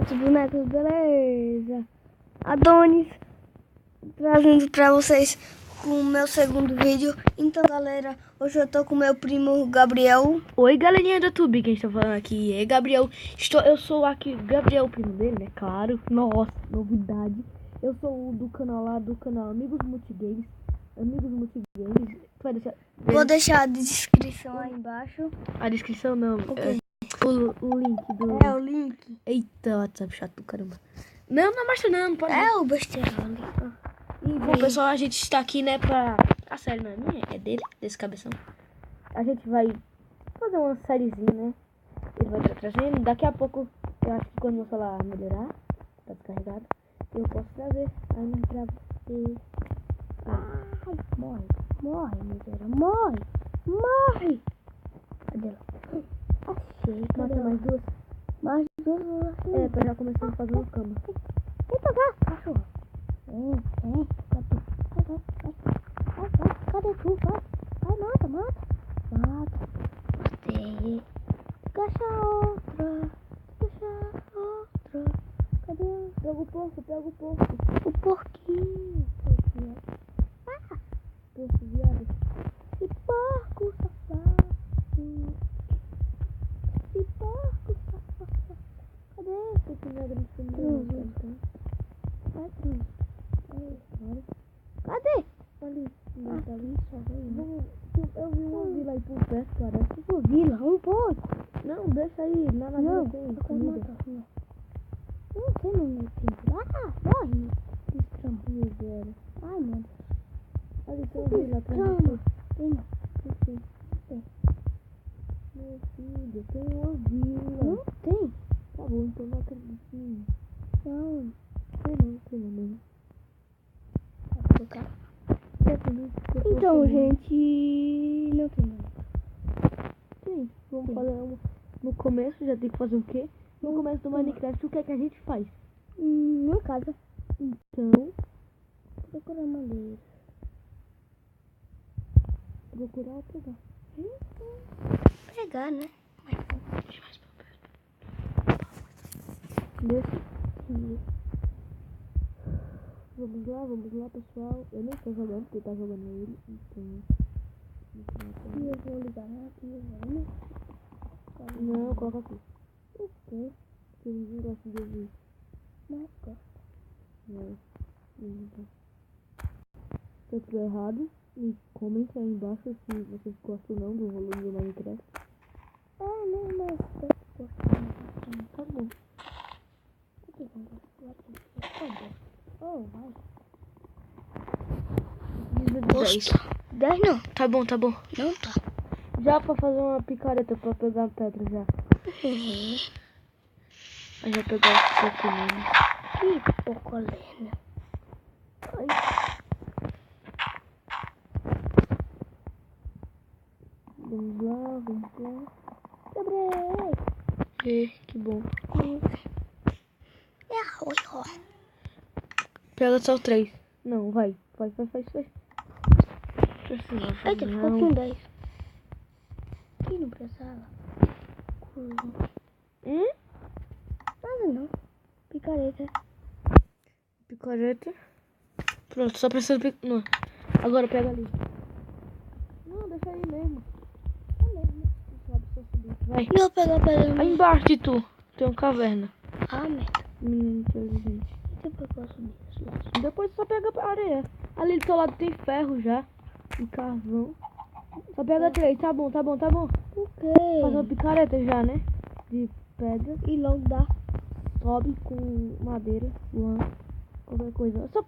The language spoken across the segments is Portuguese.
Os bonecos, beleza. Adonis, trazendo pra vocês com o meu segundo vídeo. Então, galera, hoje eu tô com meu primo Gabriel. Oi, galerinha do YouTube, quem está falando aqui é Gabriel. Eu sou aqui, Gabriel, o primo dele, né? Claro. Nossa, novidade. Eu sou do canal Amigos Multigames. Vou deixar a descrição aí embaixo. A descrição não. Okay. O link do... É o link. Eita, WhatsApp chato do caramba. Não mostra não pode. É o besteirão ali. E bom, pessoal, a gente está aqui, né, pra... A série não é minha, é dele, desse cabeção. A gente vai fazer uma sériezinha, né? Ele vai estar trazendo. Daqui a pouco, eu acho que quando meu celular melhorar, tá descarregado, eu posso trazer. Aí nós grava. Ai, morre, miséria, morre. Cadê ela? Achei, cadê ela? Mais duas? Mais duas. É, pra já começar a fazer uma cama. Vem pra cá, cachorro. Vem, cadê? Vai, cadê tu? Vai, mata. Gostei. Cacha outra. Cadê? Pega o porco. O porquinho. Porco, viado. Que porco safado. Cadê? Esse negro de cima. Vai, Truz. Cadê? Ali. Tá ali, só vem. Eu vi uma vila aí por perto, parece. Uma vila, um porco. Não, deixa aí. Lá na vila tem eu quero comida. matar. Não tem no meu tempo. Morre. Destrama. Miséria. Ai, meu Deus. Ali tem uma vila atrás de Destrama. você. Tem não. Meu filho, tem uma vila. Não tem. Tá bom, então não acredito. Não. Tem não mesmo. Então, gente, não tem nada. Sim, vamos fazer uma. No começo já tem que fazer o quê? No começo do Minecraft, o que é que a gente faz? Uma casa. Então, Procurar madeira. procurar ou pegar? Pegar, né? Desse. Vamos lá, pessoal. Eu nem tô jogando, porque tá jogando ele. Então. E eu vou ligar aqui, né? Não, coloca aqui. O quê? Porque ninguém gosta de ouvir. Mas gosta. Não. Então. Se eu estiver errado, me comentem aí embaixo se vocês gostam ou não do volume do Minecraft. Não, mas eu gosto. Tá bom. Por que não gosto? Oh, vai. 10. 10 não. Tá bom. Não tá. Já pra fazer uma picareta pra pegar a pedra já. Aí já pegar os pouquinhos. Que pocolena. Ai. Vamos lá. Gabriel. Que bom. É arroz, ó. Pega só 3. Não, vai. Eita, ficou com 10. Que não precisava. Nada não. Picareta. Picareta. Pronto, só precisa de não. Agora pega ali. Não, deixa aí mesmo. Vai. E eu vou pegar a pedra. Aí embaixo de tu tem uma caverna. Ah, merda. Menino inteligente. E depois eu posso subir. Depois só pega a areia. Ali do seu lado tem ferro já. E carvão. Só pega 3. Tá bom. O quê? Faz uma picareta já, né? De pedra. E logo dá. Sobe com madeira, lã, qualquer coisa. Só...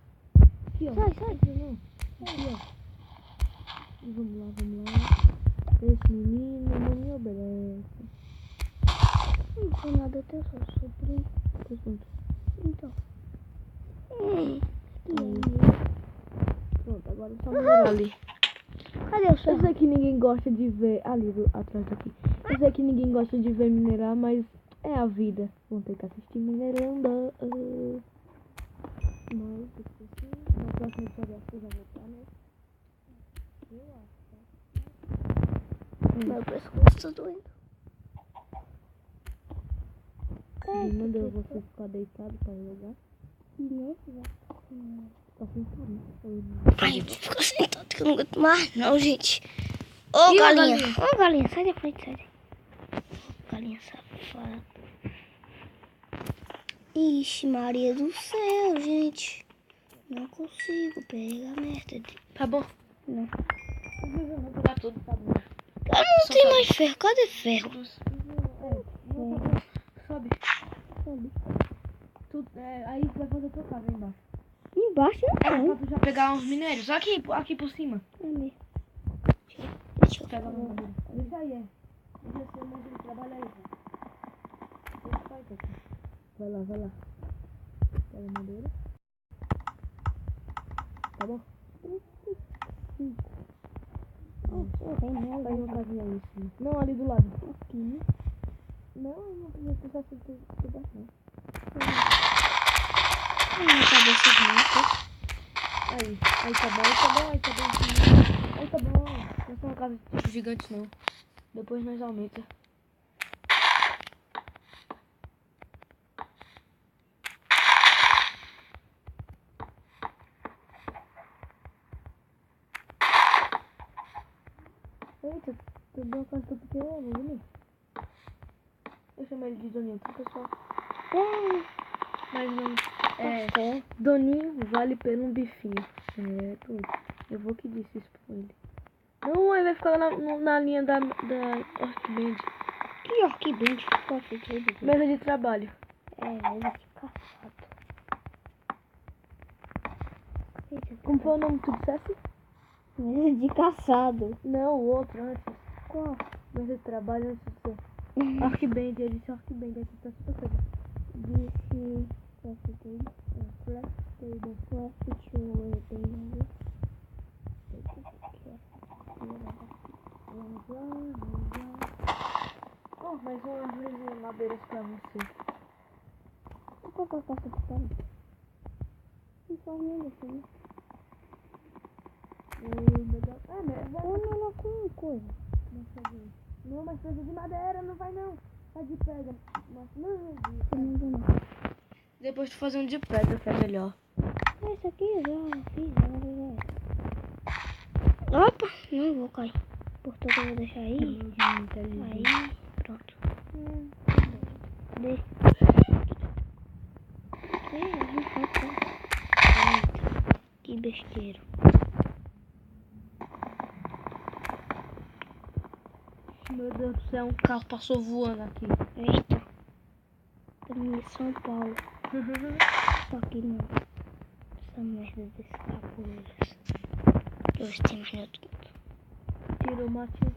Aqui, ó. Sai. Não. Aqui, ó. E vamos lá. Esse menino não me obedece. Não sou nada, eu tenho só sobrinho. Então. Pronto, agora só minerar ali. Cadê o Eu seu? sei que ninguém gosta de ver... Ali, atrás daqui. Eu sei que ninguém gosta de ver minerar, mas é a vida. Vamos ter que assistir minerando. Mas, na próxima episódio eu já vou estar, né? Eu acho, tá? Meu pescoço tá doendo. Ele mandou você ficar deitado pra jogar. Não, Tá sentado, né? ai, eu vou ficar sentado que eu não aguento mais, não, gente. Ô, E a galinha. galinha? Ô, galinha, sai da frente, sai. Galinha safada. Ixi, Maria do céu, gente. Não consigo pegar a merda. Tá bom. Não. Eu vou pegar tudo, tá bom. Eu não tenho mais ferro. Cadê ferro? Sobe. Aí tu vai fazer a tua casa aí embaixo. Embaixo Pra não. tu já pegar uns minérios. Aqui por cima. É mesmo. Deixa eu Pega uma madeira. Deixa aí, é. Deixa ser mais de trabalho aí, Vai lá. Pega a madeira. Tá bom? Faz uma casinha aí em cima. Não, ali do lado. Aqui, né? Não precisa ser tudo assim. Minha cabeça junto. Aí tá bom. Aí tá bom. Não é uma casa tipo gigante não. Depois nós aumenta. Eita, tu deu uma casa tão pequena, Doninho. Eu chamo ele de Doninho, tá, pessoal? Mas não. Doninho vale pelo um bifinho. Tudo. Eu vou que disse isso pra ele. Não, aí vai ficar lá na linha da Orkband. Que Orkband? Posso dizer? Mesa de trabalho. Mesa de caçado. Como foi o nome que tu dissesse? Mesa de caçado. Não, o outro antes. Qual? Mesa de trabalho antes de ser. Orkband, ele disse Orkband, aí tu tá super coisa. Disse... Flash table. Oh, mais uma árvore de madeiras pra você. Vou colocar essa história. Não faz nada assim, né? Não, com coisa. Não, mas precisa de madeira, não vai não. Faz de pedra. Mas não. Depois tu fazer um de pedra que é melhor. Esse aqui eu já fiz, Opa, não vou cair. Portanto eu vou deixar aí. Aí, pronto. Eita, que besteira. Meu Deus do céu, um carro passou voando aqui. Eita. Estamos em São Paulo. Só que não. Essa merda desse capoeiras. Que hoje tem mais no outro mundo. Tirou o matinho.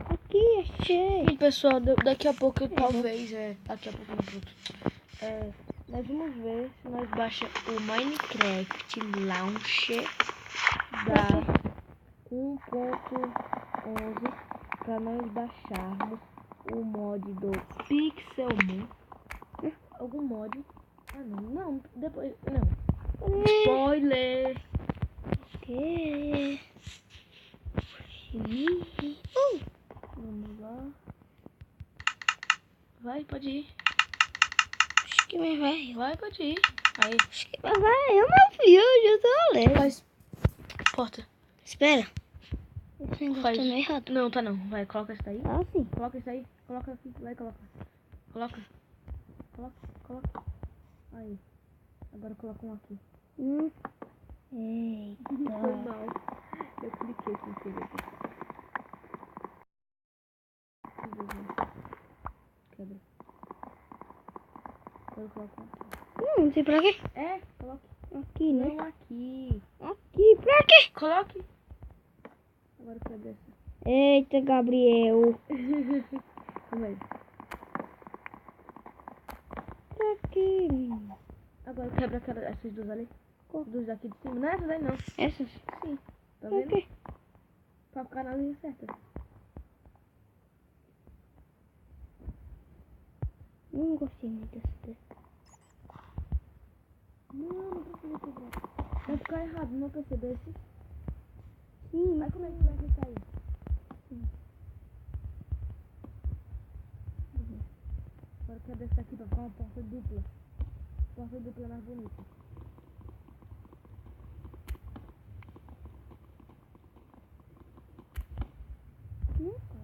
Aqui, achei. E pessoal, daqui a pouco talvez, daqui a pouco não, pronto. Nós vamos ver se nós baixamos o Minecraft Launcher da 1.11 para nós baixarmos o mod do Pixelmon. Algum mod. Não, depois, não. Spoiler. Que? Vamos lá. Vai, pode ir. Acho que me vai. Vai, pode ir. Aí. Acho que vai. Eu não vi, eu já tô alegre. Faz. Porta. Espera. Esse negócio Faz. tá meio errado. Não, tá não. Vai, coloca isso daí. Ah, sim. Coloca isso aí. Coloca aqui. Vai, coloca. Coloca. Aí. Agora coloca um aqui. Eita. Foi mal. Eu cliquei sem querer. Quebra. Agora coloca aqui. Não sei pra quê. Coloque. Aqui, né? Não aqui. Aqui, pra quê? Coloque. Agora quebra essa. Eita, Gabriel. Calma aí. Pra quê? Agora quebra essas duas ali. Qual? Duas daqui de cima. Não é essa daí não. Essas? Sim. Tá Pra vendo? quê? Pra ficar na linha certa. Não gostei muito dessa. Não precisa quebrar. Vai ficar errado, não percebesse? Sim, Mas como é que vai sair? Agora eu quero dessa aqui pra ficar uma porta dupla. Porta dupla mais bonita. Porta.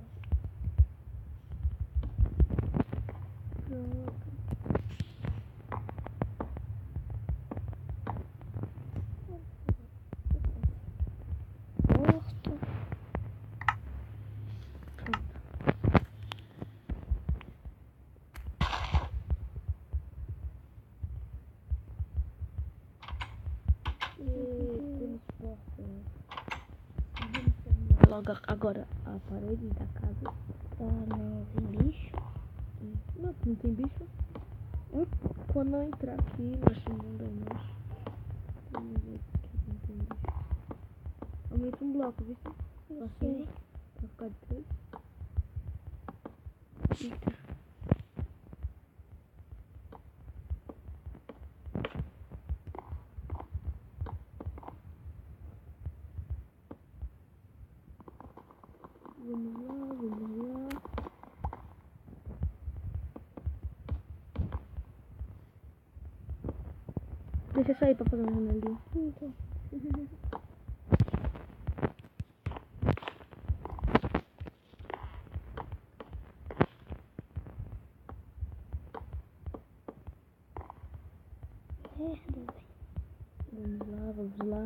Temos porta. Logo agora a parede da casa. Não tem bicho. Não, não tem bicho. Quando eu entrar aqui nesse mundo é nosso. Vamos ver aqui se não tem bicho. Aumenta um bloco, viu? Assim, pra ficar de 3. Eita. Vamos lá, vamos lá. Deixa eu sair pra fazer uma janelinha. Então. Merda, velho. Vamos lá, vamos lá.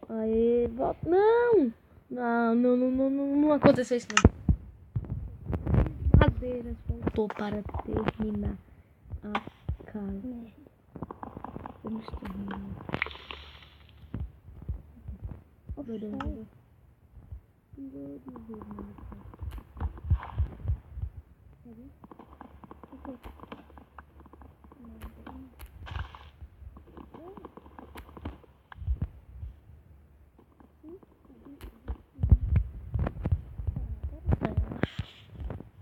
Aê, volta. Não! Não aconteceu isso não. Madeiras faltou para terminar a casa. Vamos terminar.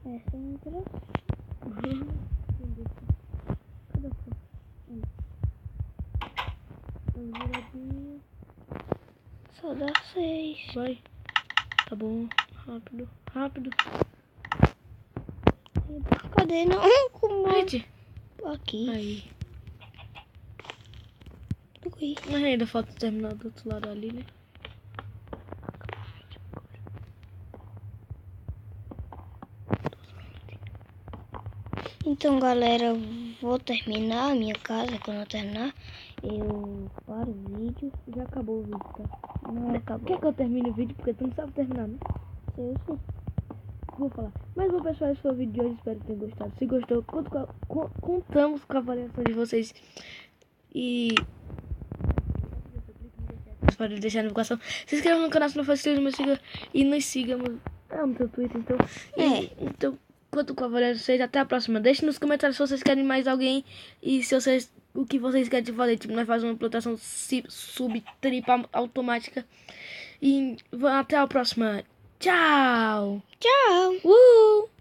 Essa entra. Cadê a porta? Vamos viradinho. Só dá 6. Vai. Tá bom. Rápido, rápido. Cadê? Não, como? Gente. Aqui. Aí. Ui. Mas ainda falta terminar do outro lado ali, né? Então, galera, vou terminar a minha casa. Quando eu terminar, eu paro o vídeo. Já acabou o vídeo, tá? Não acabou. Quer que eu termine o vídeo? Porque tu não sabe terminar, né? Eu sei. Vou falar. Mas bom, pessoal, esse foi o vídeo de hoje. Espero que tenham gostado. Se gostou, contamos com a avaliação de vocês. E pode deixar na divulgação. Se inscreva no canal se não for inscrito, me siga e nos siga no teu Twitter, então. Então, conto com a avaliação de vocês. Até a próxima. Deixe nos comentários se vocês querem mais alguém e se vocês o que vocês querem de fazer. Tipo, nós fazemos uma plantação sub-tripa automática. E até a próxima. Tchau! Tchau! Uh!